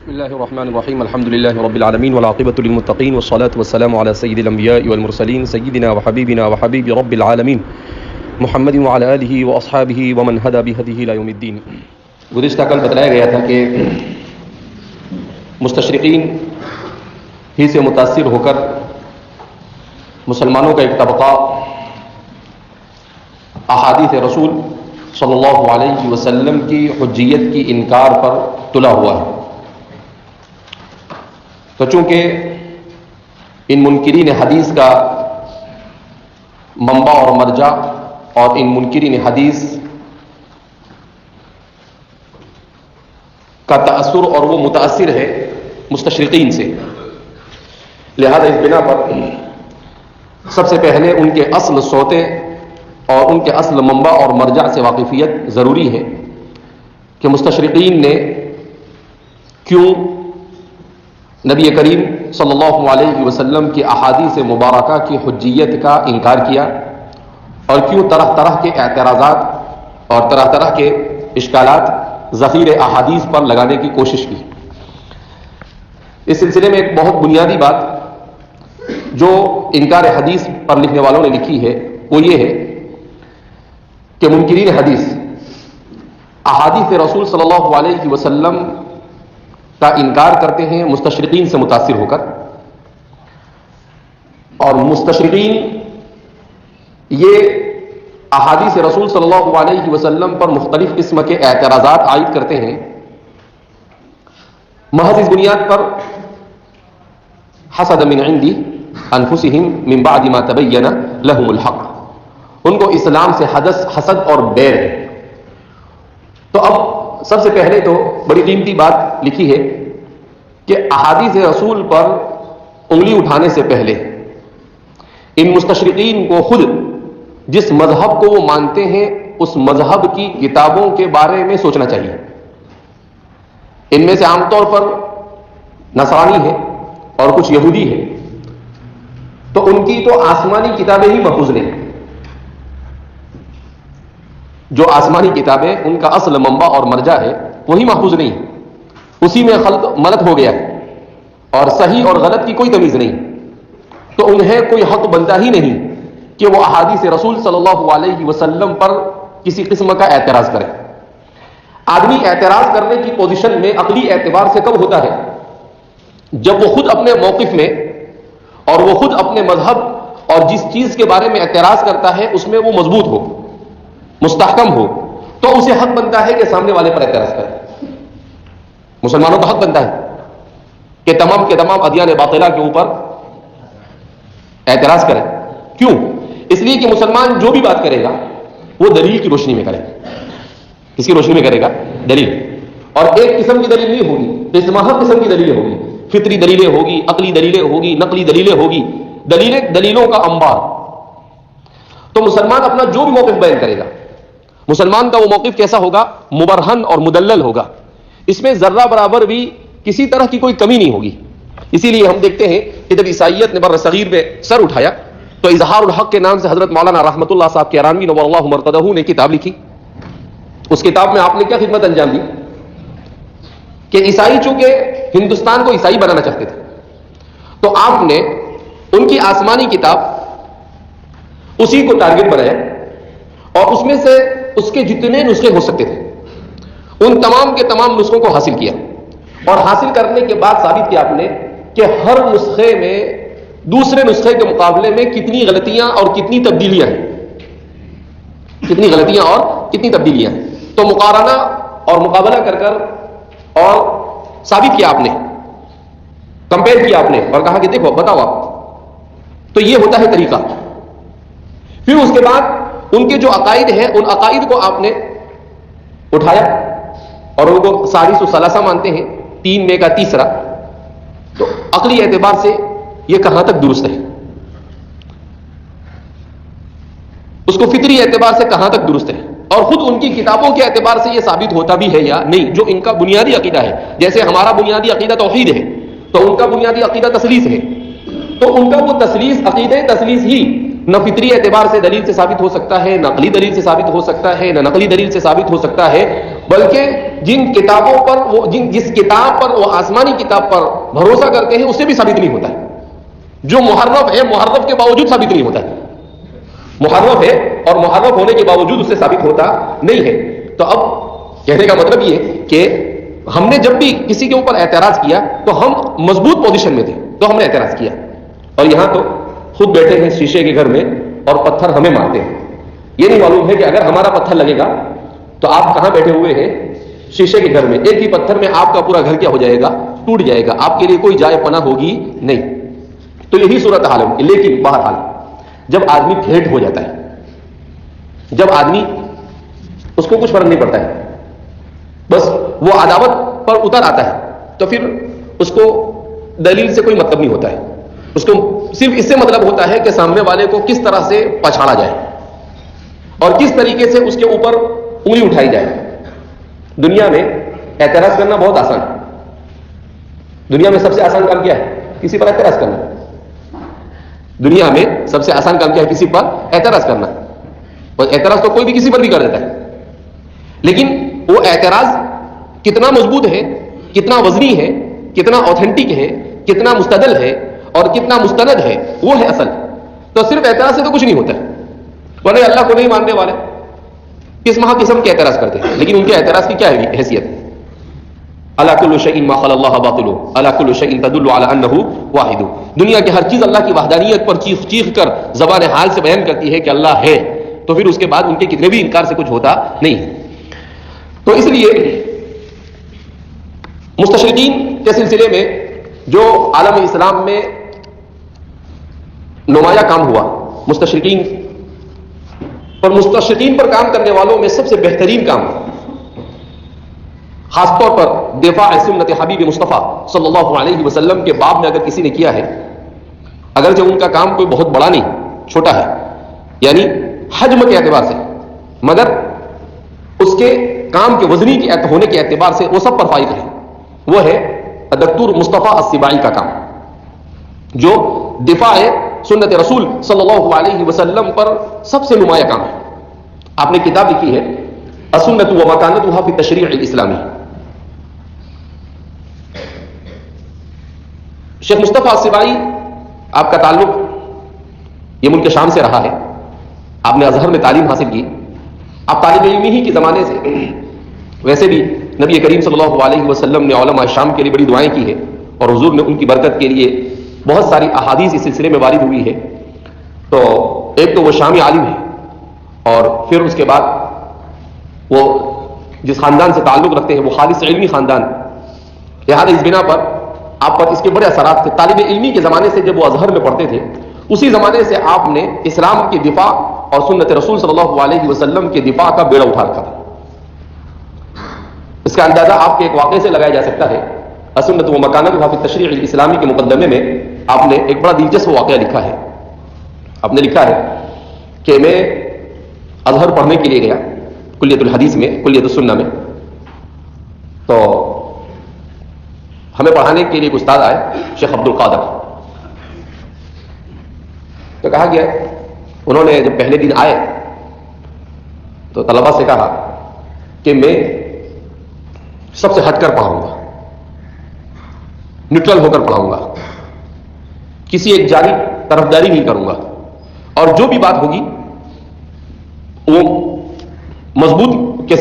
بسم الله الرحمن الرحيم الحمد لله رب العالمين والعاقبة للمتقين والصلاة والسلام على سيد الأنبياء والمرسلين سيدنا وحبيبنا وحبيب رب العالمين محمد وعلى آله وأصحابه ومن هدى بهديه إلى يوم الدين. گزشتہ کل بتلایا گیا تھا کہ مستشرقین ہی سے متاثر ہو کر مسلمانوں کا ایک طبقہ احادیث رسول صلی اللہ علیہ وسلم کی حجیت کی انکار پر تلا ہوا ہے. تو چونکہ ان منکرین حدیث کا منبع اور مرجع اور ان منکرین حدیث کا تأثر اور وہ متاثر ہے مستشرقین سے، لہذا اس بنا پر سب سے پہلے ان کے اصل سوتے اور ان کے اصل منبع اور مرجع سے واقفیت ضروری ہے کہ مستشرقین نے کیوں نبی کریم صلی اللہ علیہ وسلم کی احادیث مبارکہ کی حجیت کا انکار کیا اور کیوں طرح طرح کے اعتراضات اور طرح طرح کے اشکالات ذخیر احادیث پر لگانے کی کوشش کی. اس سلسلے میں ایک بہت بنیادی بات جو انکار حدیث پر لکھنے والوں نے لکھی ہے وہ یہ ہے کہ منکرین حدیث احادیث رسول صلی اللہ علیہ وسلم کا انکار کرتے ہیں مستشرقین سے متاثر ہو کر، اور مستشرقین یہ احادیث رسول صلی اللہ علیہ وسلم پر مختلف قسم کے اعتراضات عائد کرتے ہیں محض اس بنیاد پر حسد من عندی انفسہم من بعد ما تبین لہم الحق، ان کو اسلام سے حسد اور بیر ہے. تو اب سب سے پہلے تو بڑی قیمتی بات لکھی ہے کہ احادیث رسول پر انگلی اٹھانے سے پہلے ان مستشرقین کو خود جس مذہب کو وہ مانتے ہیں اس مذہب کی کتابوں کے بارے میں سوچنا چاہیے. ان میں سے عام طور پر نصرانی ہے اور کچھ یہودی ہے، تو ان کی تو آسمانی کتابیں ہی محفوظ نہیں. جو آسمانی کتابیں ان کا اصل منبع اور مرجع ہے وہی محفوظ نہیں، اسی میں خلق ملت ہو گیا ہے اور صحیح اور غلط کی کوئی تمیز نہیں. تو انہیں کوئی حق بنتا ہی نہیں کہ وہ احادیث رسول صلی اللہ علیہ وسلم پر کسی قسم کا اعتراض کرے. آدمی اعتراض کرنے کی پوزیشن میں عقلی اعتبار سے کب ہوتا ہے؟ جب وہ خود اپنے موقف میں اور وہ خود اپنے مذہب اور جس چیز کے بارے میں اعتراض کرتا ہے اس میں وہ مضبوط ہو، مستحکم ہو، تو اسے حق بنتا ہے کہ سامنے والے پر اعتراض کرے. مسلمانوں کا حق بنتا ہے کہ تمام کے تمام ادیان باطلہ کے اوپر اعتراض کرے. کیوں؟ اس لیے کہ مسلمان جو بھی بات کرے گا وہ دلیل کی روشنی میں کرے گا. کس کی روشنی میں کرے گا؟ دلیل. اور ایک قسم کی دلیل نہیں ہوگی، قسمہ قسم کی دلیلیں ہوگی. فطری دلیلیں ہوگی، عقلی دلیلیں ہوگی، نقلی دلیلیں ہوگی، دلیلوں کا انبار. تو مسلمان اپنا جو بھی موقف بیان کرے گا، مسلمان کا وہ موقف کیسا ہوگا؟ مبرہن اور مدلل ہوگا. اس میں ذرہ برابر بھی کسی طرح کی کوئی کمی نہیں ہوگی. اسی لیے ہم دیکھتے ہیں کہ جب عیسائیت نے بر صغیر میں سر اٹھایا تو اظہار الحق کے نام سے حضرت مولانا رحمت اللہ صاحب کیرانوی نور اللہ مرتدہ نے کتاب لکھی. اس کتاب میں آپ نے کیا خدمت انجام دی کہ عیسائی چونکہ ہندوستان کو عیسائی بنانا چاہتے تھے تو آپ نے ان کی آسمانی کتاب اسی کو ٹارگٹ بنایا اور اس میں سے اس کے جتنے نسخے ہو سکتے تھے ان تمام کے تمام نسخوں کو حاصل کیا. اور حاصل کرنے کے بعد ثابت کیا آپ نے کہ ہر نسخے میں دوسرے نسخے کے مقابلے میں کتنی غلطیاں اور کتنی تبدیلیاں ہیں، کتنی غلطیاں اور کتنی تبدیلیاں ہیں. تو مقارنہ اور مقابلہ کر کر اور ثابت کیا آپ نے، کمپیئر کیا آپ نے اور کہا کہ دیکھو بتاؤ آپ. تو یہ ہوتا ہے طریقہ. پھر اس کے بعد ان کے جو عقائد ہیں ان عقائد کو آپ نے اٹھایا اور ان کو ثالث و ثلاثہ مانتے ہیں، تین میں کا تیسرا. تو عقلی اعتبار سے یہ کہاں تک درست ہے؟ اس کو فطری اعتبار سے کہاں تک درست ہے؟ اور خود ان کی کتابوں کے اعتبار سے یہ ثابت ہوتا بھی ہے یا نہیں؟ جو ان کا بنیادی عقیدہ ہے، جیسے ہمارا بنیادی عقیدہ توحید ہے تو ان کا بنیادی عقیدہ تثلیث ہے. تو ان کا وہ تثلیث عقیدہ تثلیث ہی نہ فطری اعتبار سے دلیل سے ثابت ہو سکتا ہے، نہ عقلی دلیل سے ثابت ہو سکتا ہے، نہ نقلی دلیل سے ثابت ہو سکتا ہے. بلکہ جن کتابوں پر وہ جس کتاب پر وہ آسمانی کتاب پر بھروسہ کرتے ہیں اس سے بھی ثابت نہیں ہوتا ہے. جو محرف ہے محرف کے باوجود ثابت نہیں ہوتا ہے. محرف ہے اور محرف ہونے کے باوجود اس سے ثابت ہوتا نہیں ہے. تو اب کہنے کا مطلب یہ کہ ہم نے جب بھی کسی کے اوپر اعتراض کیا تو ہم مضبوط پوزیشن میں تھے تو ہم نے اعتراض کیا. اور یہاں تو خود بیٹھے ہیں شیشے کے گھر میں اور پتھر ہمیں مارتے ہیں. یہ نہیں معلوم ہے کہ اگر ہمارا پتھر لگے گا تو آپ کہاں بیٹھے ہوئے ہیں؟ شیشے کے گھر میں. ایک ہی پتھر میں آپ کا پورا گھر کیا ہو جائے گا؟ ٹوٹ جائے گا. آپ کے لیے کوئی جائے پناہ ہوگی نہیں. تو یہی صورت حال ہے. لیکن بہرحال جب آدمی پھیٹ ہو جاتا ہے, جب آدمی اس کو کچھ فرق نہیں پڑتا ہے, بس وہ عداوت پر اتر آتا ہے, تو پھر اس کو دلیل سے کوئی مطلب نہیں ہوتا ہے. اس کو صرف اس سے مطلب ہوتا ہے کہ سامنے والے کو کس طرح سے پچھاڑا جائے اور کس طریقے سے اس کے اوپر انگلی اٹھائی جائے. دنیا میں اعتراض کرنا بہت آسان ہے. دنیا میں سب سے آسان کام کیا ہے؟ کسی پر اعتراض کرنا. دنیا میں سب سے آسان کام کیا ہے؟ کسی پر اعتراض کرنا. اور اعتراض تو کوئی بھی کسی پر بھی کر دیتا ہے, لیکن وہ اعتراض کتنا مضبوط ہے, کتنا وزنی ہے, کتنا آتھینٹک ہے, کتنا مستدل ہے اور کتنا مستند ہے, وہ ہے اصل. تو صرف اعتراض سے تو کچھ نہیں ہوتا ہے. ورنہ اللہ کو نہیں ماننے والے کس مہا قسم کے اعتراض کرتے ہیں, لیکن ان کے اعتراض کی کیا حیثیت ہے؟ الا کل شیء ما خلا اللہ باطل الا کل شیء تدل علی انہ واحد. دنیا کی ہر چیز اللہ کی وحدانیت پر چیخ چیخ کر زبان حال سے بیان کرتی ہے کہ اللہ ہے, تو پھر اس کے بعد ان کے کتنے بھی انکار سے کچھ ہوتا نہیں. تو اس لیے مستشرقین کے سلسلے میں جو عالم اسلام میں نمایاں کام ہوا, مستشرقین پر کام کرنے والوں میں سب سے بہترین کام, خاص طور پر دفاع سنت حبیب مصطفیٰ صلی اللہ علیہ وسلم کے باب میں اگر کسی نے کیا ہے, اگرچہ ان کا کام کوئی بہت بڑا نہیں, چھوٹا ہے, یعنی حجم کے اعتبار سے, مگر اس کے کام کے وزنی کے ہونے کے اعتبار سے وہ سب پر فائق ہے. وہ ہے دکتور مصطفیٰ السباعی کا کام, جو دفاع سنت رسول صلی اللہ علیہ وسلم پر سب سے نمایاں کام ہے. آپ نے کتاب لکھی ہے السنت و مکانتها فی التشریع الاسلامی. شیخ مصطفیٰ السباعی, آپ کا تعلق یہ ملک شام سے رہا ہے, آپ نے ازہر میں تعلیم حاصل کی, آپ طالب علمی ہی کے زمانے سے, ویسے بھی نبی کریم صلی اللہ علیہ وسلم نے علماء شام کے لیے بڑی دعائیں کی ہے اور حضور نے ان کی برکت کے لیے بہت ساری احادیث اس سلسلے میں وارد ہوئی ہے. تو ایک تو وہ شامی عالم ہے, اور پھر اس کے بعد وہ جس خاندان سے تعلق رکھتے ہیں وہ خالص علمی خاندان, لہٰذا اس بنا پر آپ پر اس کے بڑے اثرات تھے. طالب علمی کے زمانے سے جب وہ ازہر میں پڑھتے تھے, اسی زمانے سے آپ نے اسلام کی دفاع اور سنت رسول صلی اللہ علیہ وسلم کے دفاع کا بیڑا اٹھا رکھا تھا. اس کا اندازہ آپ کے ایک واقعے سے لگایا جا سکتا ہے. السنت و مکانتها فی التشریع الاسلامی کے مقدمے میں آپ نے ایک بڑا دلچسپ واقعہ لکھا ہے. آپ نے لکھا ہے کہ میں ازہر پڑھنے کے لیے گیا کلیت الحدیث میں, کلیت السنہ میں, تو ہمیں پڑھانے کے لیے ایک استاد آئے, شیخ عبد القادر. تو کہا گیا, انہوں نے جب پہلے دن آئے تو طلبہ سے کہا کہ میں سب سے ہٹ کر پڑھاؤں گا, نیوٹرل ہو کر پڑھاؤں گا, کسی ایک جانب طرفداری نہیں کروں گا, اور جو بھی بات ہوگی وہ مضبوطی کے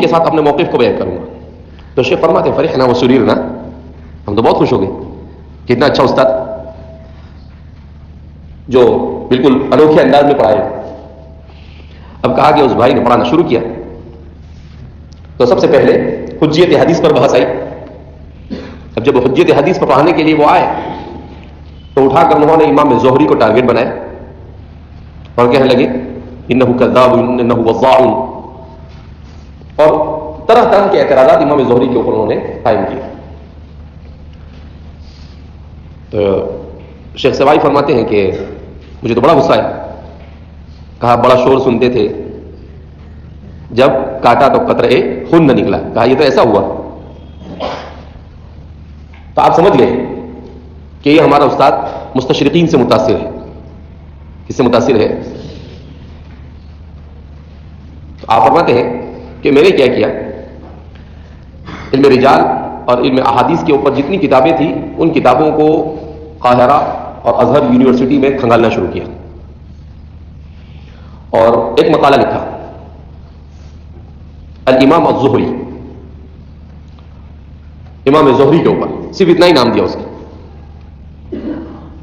ساتھ اپنے موقف کو بیان کروں گا. تو شیخ فرماتے فرحنا و سریرنا, ہم تو بہت خوش ہو گئے, کتنا اچھا استاد جو بالکل انوکھے انداز میں پڑھائے. اب کہا کہ اس بھائی نے پڑھانا شروع کیا تو سب سے پہلے حجیت حدیث پر بحث آئی. اب جب حجیت حدیث پر پڑھانے کے لیے وہ آئے تو اٹھا کر انہوں نے امام زہری کو ٹارگٹ بنایا اور کہنے لگے انہ کذاب انہ وضاع, اور طرح طرح کے اعتراضات امام زہری کے اوپر انہوں نے قائم کیے. تو شیخ سوائی فرماتے ہیں کہ مجھے تو بڑا غصہ ہے. کہا بڑا شور سنتے تھے, جب کاٹا تو قطرے خون نہ نکلا. کہا یہ تو ایسا ہوا. تو آپ سمجھ گئے کہ یہ ہمارا استاد مستشرقین سے متاثر ہے. کس سے متاثر ہے؟ تو آپ فرماتے ہیں کہ میں نے کیا کیا علم رجال اور علم احادیث کے اوپر جتنی کتابیں تھیں ان کتابوں کو قاہرہ اور ازہر یونیورسٹی میں کھنگالنا شروع کیا اور ایک مقالہ لکھا الامام الزہری، امام زہری کے اوپر، صرف اتنا ہی نام دیا اس کے.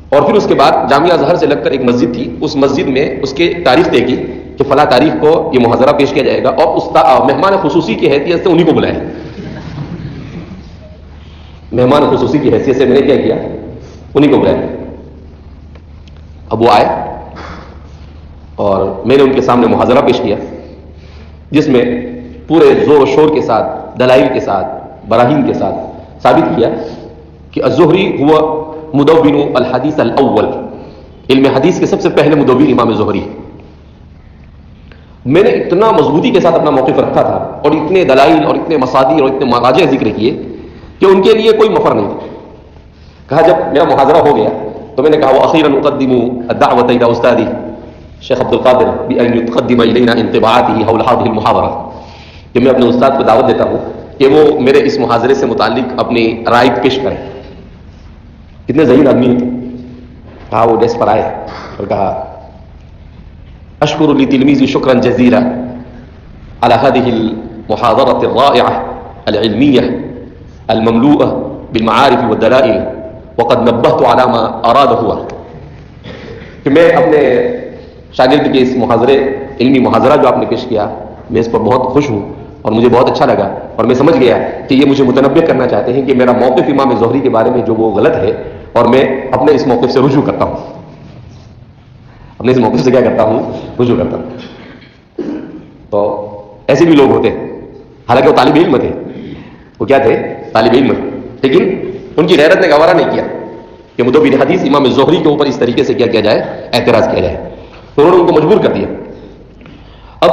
اور پھر اس کے بعد جامعہ ازہر سے لگ کر ایک مسجد تھی، اس مسجد میں اس کے تاریخ طے کی کہ فلاں تاریخ کو یہ محاضرہ پیش کیا جائے گا اور مہمان خصوصی کی حیثیت سے انہیں کو بلایا. مہمان خصوصی کی حیثیت سے میں نے کیا کیا، انہیں کو بلایا. اب وہ آئے اور میں نے ان کے سامنے محاضرہ پیش کیا جس میں پورے زور و شور کے ساتھ، دلائل کے ساتھ، براہین کے ساتھ ثابت کیا کہ الزہری ہوا مدون الحدیث الاول، علم حدیث کے سب سے پہلے مدون امام زہری. میں نے اتنا مضبوطی کے ساتھ اپنا موقف رکھا تھا اور اتنے دلائل اور اتنے مصادر اور اتنے مراجع ذکر کیے کہ ان کے لیے کوئی مفر نہیں تھا. کہا جب میرا محاضرہ ہو گیا تو میں نے کہا واخیرا اقدم الدعوة الى استاذی شیخ عبد القادر بان يتقدم الينا انطباعاته حول هذه المحاضرة، کہ میں اپنے استاد کو دعوت دیتا ہوں کہ وہ میرے اس محاضرے سے متعلق اپنی رائے پیش کریں. کتنے ذہین آدمی ہیں. کہا وہ ڈیسک پر آئے اور کہا اشکر لتلمیذی شکرا جزیلا على هذه المحاضرة الرائعة العلمية المملوءة بالمعارف والدلائل وقد نبهت على ما اراد هو. کہ میں اپنے شاگرد کے اس محاضرے، علمی محاضرہ جو آپ نے پیش کیا، میں اس پر بہت خوش ہوں اور مجھے بہت اچھا لگا اور میں سمجھ گیا کہ یہ مجھے متنبہ کرنا چاہتے ہیں کہ میرا موقف امام زہری کے بارے میں جو وہ غلط ہے اور میں اپنے اس موقف سے رجوع کرتا ہوں. اپنے اس موقف سے کیا کرتا ہوں؟ رجوع کرتا ہوں. تو ایسے بھی لوگ ہوتے ہیں، حالانکہ وہ طالب علم تھے. وہ کیا تھے؟ طالب علم، لیکن ان کی غیرت نے گوارا نہیں کیا کہ مدون حدیث امام زہری کے اوپر اس طریقے سے کیا کیا جائے، اعتراض کیا جائے. تو انہوں نے ان کو مجبور کر دیا. اب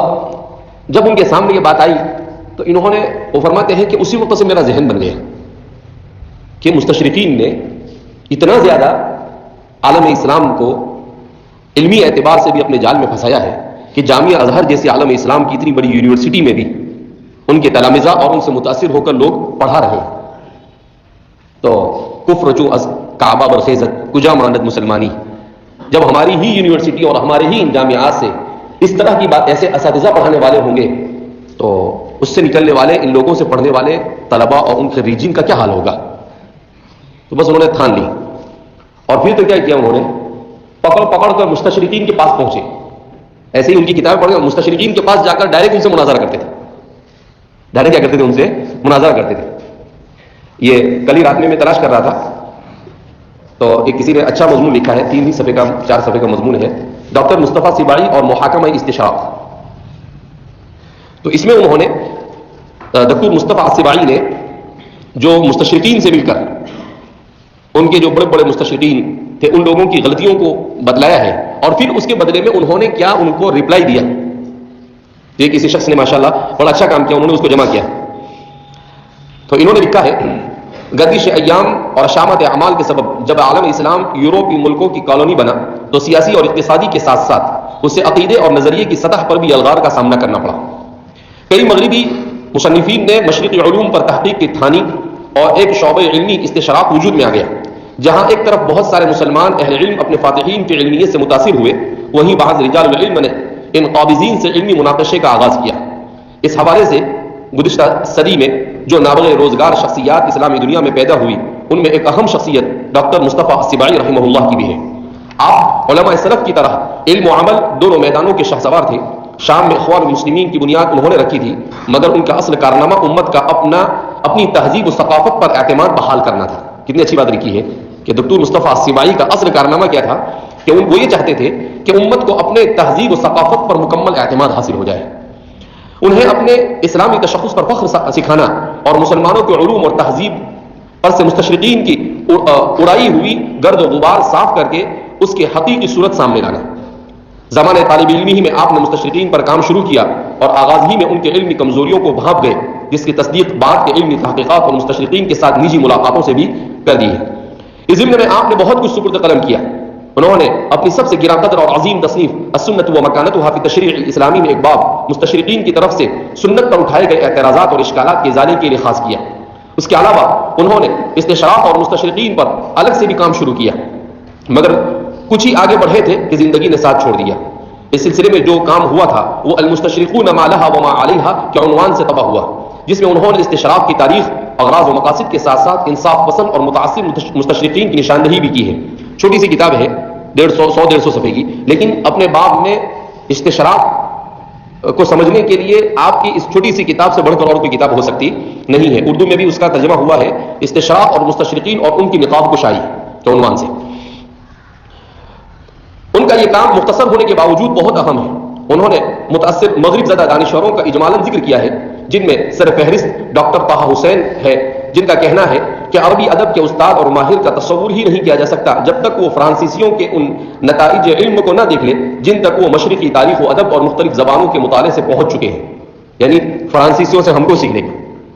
جب ان کے سامنے یہ بات آئی تو انہوں نے، وہ فرماتے ہیں کہ اسی وقت سے میرا ذہن بن گیا کہ مستشرقین نے اتنا زیادہ عالم اسلام کو علمی اعتبار سے بھی اپنے جال میں پھنسایا ہے کہ جامعہ ازہر جیسے عالم اسلام کی اتنی بڑی یونیورسٹی میں بھی ان کے تلامذہ اور ان سے متاثر ہو کر لوگ پڑھا رہے ہیں. تو کفر جو از کعبہ برخیزت کجا ماند مسلمانی، جب ہماری ہی یونیورسٹی اور ہمارے ہی ان جامعات سے اس طرح کی بات ایسے اساتذہ پڑھانے والے ہوں گے تو اس سے نکلنے والے، ان لوگوں سے پڑھنے والے طلباء اور ان خريجین کا کیا حال ہوگا. تو بس انہوں نے ٹھان لی اور پھر تو کیا کیا، انہوں نے پکڑ کر مستشرقین کے پاس پہنچے. ایسے ہی ان کی کتابیں پڑھ کر مستشرقین کے پاس جا کر ڈائریکٹ ان سے مناظرہ کرتے تھے. ڈائریکٹ کیا کرتے تھے؟ ان سے مناظرہ کرتے تھے. یہ کل ہی رات میں تلاش کر رہا تھا تو ایک کسی نے اچھا مضمون لکھا ہے، 4 صفحے کا مضمون ہے، ڈاکٹر مصطفیٰ سباعی اور محاکمہ استشراق. تو اس میں انہوں نے ڈاکٹر مصطفیٰ سباعی نے جو مستشرقین سے مل کر ان کے جو بڑے بڑے مستشرقین تھے ان لوگوں کی غلطیوں کو بتلایا ہے اور پھر اس کے بدلے میں انہوں نے کیا، ان کو ریپلائی دیا. یہ کسی شخص نے ماشاءاللہ بڑا اچھا کام کیا، انہوں نے اس کو جمع کیا. تو انہوں نے لکھا ہے گردش ایام اور شامت اعمال کے سبب جب عالم اسلام یورپی ملکوں کی کالونی بنا تو سیاسی اور اقتصادی کے ساتھ ساتھ اسے عقیدے اور نظریے کی سطح پر بھی الغار کا سامنا کرنا پڑا. کئی مغربی مصنفین نے مشرقی علوم پر تحقیق کی ٹھانی اور ایک شعبہ علمی استشراق وجود میں آ گیا. جہاں ایک طرف بہت سارے مسلمان اہل علم اپنے فاتحین کی علمیت سے متاثر ہوئے، وہیں بعض رجال العلم نے ان قابضین سے علمی مناقشے کا آغاز کیا. اس حوالے سے گزشتہ صدی میں جو نابغہ روزگار شخصیات اسلامی دنیا میں پیدا ہوئی ان میں ایک اہم شخصیت ڈاکٹر مصطفیٰ سباعی رحمہ اللہ کی بھی ہے. آپ علماء سلف کی طرح علم و عمل دونوں میدانوں کے شہسوار تھے. شام میں اخوان المسلمین کی بنیاد انہوں نے رکھی تھی، مگر ان کا اصل کارنامہ امت کا اپنی تہذیب و ثقافت پر اعتماد بحال کرنا تھا. کتنی اچھی بات لکھی ہے کہ ڈاکٹر مصطفیٰ سباعی کا اصل کارنامہ کیا تھا کہ وہ یہ چاہتے تھے کہ امت کو اپنے تہذیب و ثقافت پر مکمل اعتماد حاصل ہو جائے. انہیں اپنے اسلامی تشخص پر فخر سکھانا اور مسلمانوں کے علوم اور تہذیب پر سے مستشرقین کی اڑائی ہوئی گرد و غبار صاف کر کے اس کی حقیقی صورت سامنے لانا. زمانہ طالب علمی ہی میں آپ نے مستشرقین پر کام شروع کیا اور آغاز ہی میں ان کے علمی کمزوریوں کو بھانپ گئے، جس کی تصدیق بعد کے علمی تحقیقات اور مستشرقین کے ساتھ نجی ملاقاتوں سے بھی کر دی ہے. اس ضمن میں آپ نے بہت کچھ سپرد قلم کیا. انہوں نے اپنی سب سے گراں قدر اور عظیم تصنیف السنت و مکانتها فی تشریع الاسلامی میں ایک باب مستشرقین کی طرف سے سنت پر اٹھائے گئے اعتراضات اور اشکالات کے ازالے کے لیے خاص کیا. اس کے علاوہ انہوں نے استشراق اور مستشرقین پر الگ سے بھی کام شروع کیا، مگر کچھ ہی آگے بڑھے تھے کہ زندگی نے ساتھ چھوڑ دیا۔ اس سلسلے میں جو کام ہوا تھا وہ المستشرقون ما لها وما عليها کے عنوان سے تباہ ہوا، جس میں انہوں نے استشراق کی تاریخ، اغراض و مقاصد کے ساتھ ساتھ انصاف پسند اور متعصب مستشرقین کی نشاندہی بھی کی ہے۔ چھوٹی سی کتاب ہے، 150 صفحے کی، لیکن اپنے باب میں استشراق کو سمجھنے کے لیے آپ کی اس چھوٹی سی کتاب سے بڑھ کر اور کوئی کتاب ہو سکتی نہیں ہے۔ اردو میں بھی اس کا ترجمہ ہوا ہے، استشراق اور مستشرقین اور ان کی نقاب کشائی کے عنوان سے۔ ان کا یہ کام مختصر ہونے کے باوجود بہت اہم ہے۔ انہوں نے متاثر مغرب زدہ دانشوروں کا اجمالاً ذکر کیا ہے، جن میں سر فہرست ڈاکٹر طہ حسین ہے، جن کا کہنا ہے کہ عربی ادب کے استاد اور ماہر کا تصور ہی نہیں کیا جا سکتا جب تک وہ فرانسیسیوں کے ان نتائج علم کو نہ دیکھ لے جن تک وہ مشرقی تاریخ و ادب اور مختلف زبانوں کے مطالعے سے پہنچ چکے ہیں۔ یعنی فرانسیسیوں سے ہم کو سیکھنے کی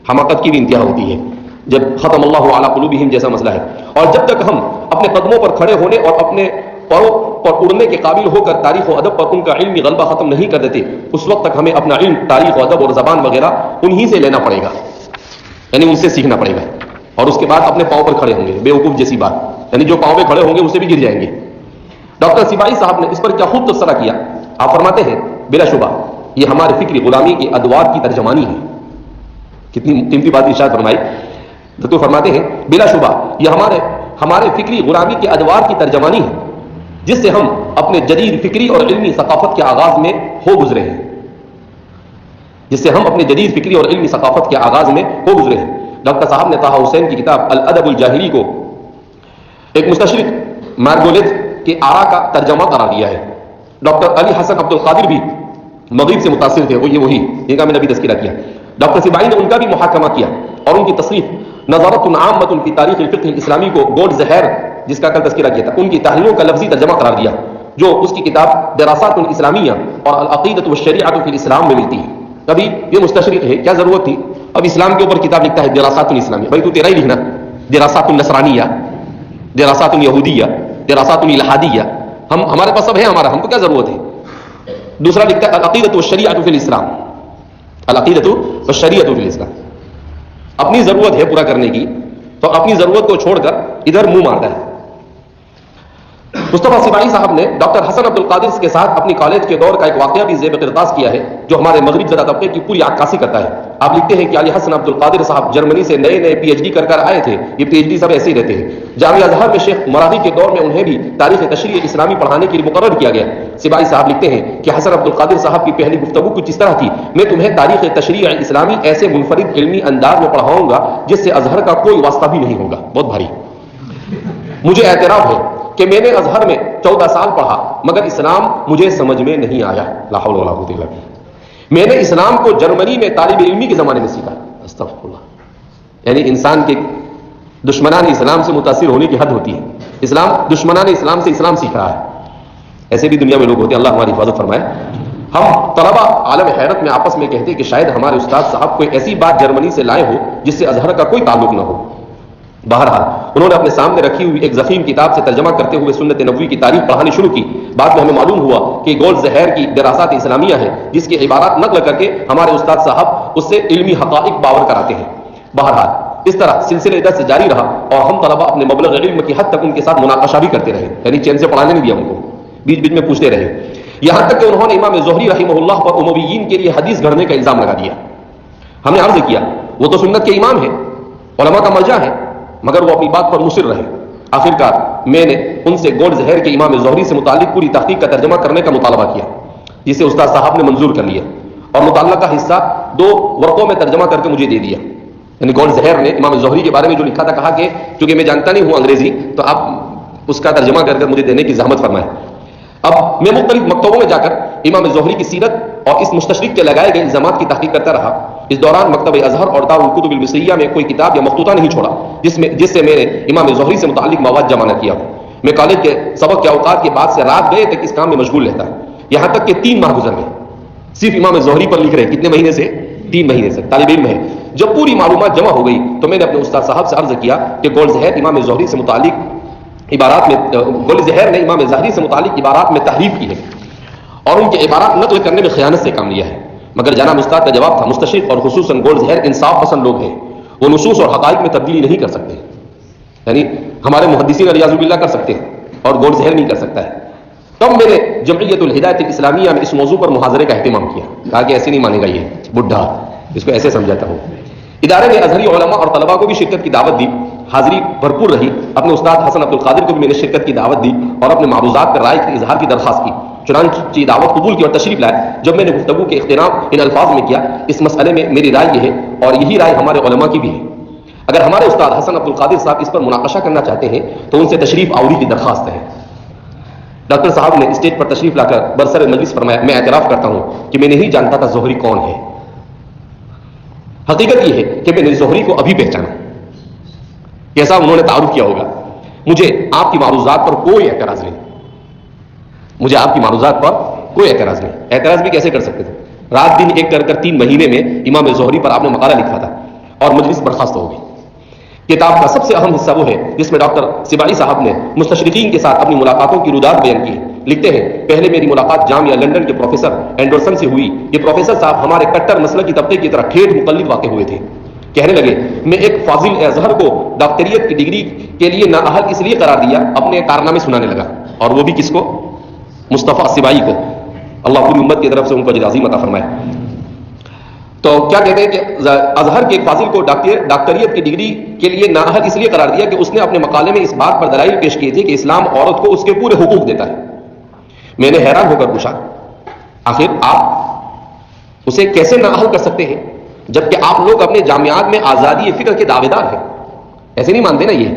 حماقت کی بھی انتہا ہوتی ہے جب ختم اللہ علی قلوبہم جیسا مسئلہ ہے۔ اور جب تک ہم اپنے قدموں پر کھڑے ہونے اور اپنے پروں پر اڑنے کے قابل ہو کر تاریخ و ادب پر ان کا علمی غلبہ ختم نہیں کر دیتے، اس وقت تک ہمیں اپنا علم، تاریخ و ادب اور زبان وغیرہ انہی سے لینا پڑے گا، یعنی ان سے سیکھنا پڑے گا، اور اس کے بعد اپنے پاؤں پر کھڑے ہوں گے۔ بے وقوف جیسی بات، یعنی جو پاؤں پہ کھڑے ہوں گے اسے بھی گر جائیں گے۔ ڈاکٹر سبائی صاحب نے اس پر کیا خوب تبصرہ کیا۔ آپ فرماتے ہیں بلا شبہ یہ ہمارے فکری غلامی کے ادوار کی ترجمانی ہے۔ کتنی قیمتی بات ارشاد فرمائی۔ تو فرماتے ہیں بلا شبہ یہ ہمارے فکری غلامی کے ادوار کی ترجمانی ہے، جس سے ہم اپنے جدید فکری اور علمی ثقافت کے آغاز میں ہو گزرے ہیں، ڈاکٹر صاحب نے طہ حسین کی کتاب الادب الجاہلی کو ایک مستشرق مارگولیت کے آرا کا ترجمہ قرار دیا ہے۔ ڈاکٹر علی حسن عبد القادر بھی مغرب سے متاثر تھے، وہی جن کا میں نے ابھی تذکرہ کیا۔ ڈاکٹر سبائی نے ان کا بھی محاکمہ کیا اور ان کی تصریف نظارت عامۃ فی تاریخ الفقہ الاسلامی کو گولڈ زہر، جس کا کل تذکرہ کیا تھا، ان کی تحریروں کا لفظی ترجمہ قرار دیا، جو اس کی کتاب دراسات الاسلامیہ اور العقیدۃ والشریعۃ فی الاسلام میں ملتی ہے۔ ابھی یہ مستشرق ہے، کیا ضرورت تھی اب اسلام کے اوپر کتاب لکھتا ہے دراسات الاسلامیہ؟ بھائی تو تیرا ہی لکھنا، دراسات النصرانیہ، دراسات الیہودیہ، دراسات الالحادیہ، ہمارے پاس سب ہے، ہم کو کیا ضرورت ہے؟ دوسرا لکھتا ہے العقیدۃ والشریعۃ فی الاسلام، العقیدۃ والشریعۃ فی الاسلام۔ اپنی ضرورت ہے پورا کرنے کی تو اپنی ضرورت کو چھوڑ کر ادھر منہ مارتا ہے۔ مصطفیٰ سبائی صاحب نے ڈاکٹر حسن عبد القادر کے ساتھ اپنی کالج کے دور کا ایک واقعہ بھی زیب اقتباس کیا ہے، جو ہمارے مغرب زدہ طبقے کی پوری عکاسی کرتا ہے۔ آپ لکھتے ہیں کہ علی حسن عبد القادر صاحب جرمنی سے نئے پی ایچ ڈی کر آئے تھے، یہ پی ایچ ڈی سب ایسے ہی رہتے ہیں۔ جامعہ ازہر میں شیخ مراغی کے دور میں انہیں بھی تاریخ تشریع اسلامی پڑھانے کے لیے مقرر کیا گیا۔ سبائی صاحب لکھتے ہیں کہ حسن عبد القادر صاحب کی پہلی گفتگو کچھ اس طرح تھی: میں تمہیں تاریخ تشریع اسلامی ایسے منفرد علمی انداز میں پڑھاؤں گا جس سے ازہر کا کوئی واسطہ بھی نہیں ہوگا۔ بہت بھاری۔ مجھے اعتراف ہے کہ میں نے ازہر میں 14 سال پڑھا مگر اسلام مجھے سمجھ میں نہیں آیا۔ لا حول ولا قوت الا باللہ۔ میں نے اسلام کو جرمنی میں طالب علمی کے زمانے میں سیکھا۔ استغفر اللہ۔ یعنی انسان کے دشمنان اسلام سے متاثر ہونے کی حد ہوتی ہے۔ دشمنان اسلام سے اسلام سیکھ رہا ہے۔ ایسے بھی دنیا میں لوگ ہوتے ہیں، اللہ ہماری حفاظت فرمائے۔ ہم طلبہ عالم حیرت میں آپس میں کہتے کہ شاید ہمارے استاد صاحب کوئی ایسی بات جرمنی سے لائے ہو جس سے ازہر کا کوئی تعلق نہ ہو۔ بہرحال انہوں نے اپنے سامنے رکھی ہوئی ایک ضخیم کتاب سے ترجمہ کرتے ہوئے سنت نبوی کی تاریخ پڑھانی شروع کی۔ بعد میں ہمیں معلوم ہوا کہ گولڈ زہر کی دراسات اسلامیہ ہے، جس کی عبارات نقل کر کے ہمارے استاد صاحب اس سے علمی حقائق باور کراتے ہیں۔ بہرحال اس طرح سلسلہ درس جاری رہا اور ہم طلبہ اپنے مبلغ علم کی حد تک ان کے ساتھ مناقشہ بھی کرتے رہے، یعنی چین سے پڑھانے نہیں دیا ان کو، بیچ بیچ میں پوچھتے رہے، یہاں تک کہ انہوں نے امام زہری رحمہ اللہ پر امویین کے لیے حدیث گھڑنے کا الزام لگا دیا۔ ہم نے عرض کیا وہ تو سنت کے امام ہیں، علماء کا مرجع ہے، مگر وہ اپنی بات پر مصر رہے۔ آخرکار میں نے ان سے گولڈ زہر کے امام زہری سے متعلق پوری تحقیق کا ترجمہ کرنے کا مطالبہ کیا، جسے استاد صاحب نے منظور کر لیا اور متعلقہ حصہ 2 ورقوں میں ترجمہ کر کے مجھے دے دیا۔ یعنی گولڈ زہر نے امام زہری کے بارے میں جو لکھا تھا، کہا کہ چونکہ میں جانتا نہیں ہوں انگریزی تو آپ اس کا ترجمہ کر مجھے دینے کی زحمت فرمائیں۔ اب میں مختلف مکتبوں میں جا کر امام زہری کی سیرت اور اس مستشرق کے لگائے گئے الزامات کی تحقیق کرتا رہا۔ اس دوران مکتبہ ازہر اور دارالکتب المصریہ میں کوئی کتاب یا مخطوطہ نہیں چھوڑا جس سے میں نے امام زہری سے متعلق مواد جمع نہ کیا ہو۔ میں کالج کے سبق کے اوقات کے بعد سے رات گئے تک اس کام میں مشغول رہتا، یہاں تک کہ 3 ماہ گزر گئے صرف امام زہری پر لکھ رہے۔ کتنے مہینے سے؟ 3 مہینے سے طالب علم ہے۔ جب پوری معلومات جمع ہو گئی تو میں نے اپنے استاد صاحب سے عرض کیا کہ گولڈ زہر امام زہری سے متعلق عبارات میں گولڈ زہر نے امام زہری سے متعلق عبارات میں تحریف کی ہے اور ان کے عبارات نقل کرنے میں خیانت سے کام لیا ہے۔ مگر جناب استاد کا جواب تھا، مستشرق اور خصوصاً گولڈ زہر انصاف پسند لوگ ہیں، وہ نصوص اور حقائق میں تبدیلی نہیں کر سکتے. یعنی ہمارے محدثین ریاض باللہ کر سکتے ہیں اور گوڈ زہر نہیں کر سکتا ہے. تب میں نے جمعیت الہدایت الاسلامیہ میں اس موضوع پر محاضرے کا اہتمام کیا. کہا کہ ایسے نہیں مانے گا یہ بڈھا، اس کو ایسے سمجھاتا ہوں. ادارے نے ازہری علماء اور طلباء کو بھی شرکت کی دعوت دی. حاضری بھرپور رہی. اپنے استاد حسن عبد القادر کو بھی میں نے شرکت کی دعوت دی اور اپنے معروضات پر رائے کے اظہار کی درخواست کی. چنانچہ دعوت قبول کی اور تشریف لائے. جب میں نے گفتگو کے اختتام ان الفاظ میں کیا، اس مسئلے میں میری رائے یہ ہے اور یہی رائے ہمارے علماء کی بھی ہے. اگر ہمارے استاد حسن عبد القادر صاحب اس پر مناقشہ کرنا چاہتے ہیں تو ان سے تشریف آوری کی درخواست ہے. ڈاکٹر صاحب نے اسٹیج پر تشریف لا کر برسر مجلس فرمایا، میں اعتراف کرتا ہوں کہ میں نہیں جانتا تھا زہری کون ہے. حقیقت یہ ہے کہ میں نے زہری کو ابھی پہچانا. کیسا انہوں نے تعارف کیا ہوگا. مجھے آپ کی معروضات پر کوئی اعتراض نہیں. مجھے آپ کی معروضات پر کوئی اعتراض نہیں. اعتراض بھی کیسے کر سکتے تھے؟ رات دن ایک کر 3 مہینے میں امام زہری پر آپ نے مقالہ لکھا تھا اور مجلس برخاست ہو گئی. کتاب کا سب سے اہم حصہ وہ ہے جس میں ڈاکٹر سبائی صاحب نے مستشرقین کے ساتھ اپنی ملاقاتوں کی رودات بیان کی. لکھتے ہیں، پہلے میری ملاقات جامعہ لندن کے پروفیسر اینڈرسن سے ہوئی. یہ پروفیسر صاحب ہمارے کٹر مسلکی طبقے کی طرح ٹھیٹ مقلد واقع ہوئے تھے. کہنے لگے، میں ایک فاضل ازہر کو ڈاکٹریت کی ڈگری کے لیے نااہل اس لیے قرار دیا، اپنے کارنامے سنانے لگا. اور وہ بھی کس کو؟ مصطفیٰ سبائی کو. اللہ پوری امت کی طرف سے ان کو اجر عظیم عطا فرمائے. تو کیا کہتے ہیں کہ ازہر کے ایک فاضل کو ڈاکٹریت کی ڈگری کے لیے نااہل اس لیے قرار دیا کہ اس نے اپنے مقالے میں اس بات پر دلائل پیش کی تھی کہ اسلام عورت کو اس کے پورے حقوق دیتا ہے. میں نے حیران ہو کر پوچھا، آخر آپ اسے کیسے نااہل کر سکتے ہیں جبکہ آپ لوگ اپنے جامعات میں آزادی فکر کے دعوے دار ہیں؟ ایسے نہیں مانتے نا یہ.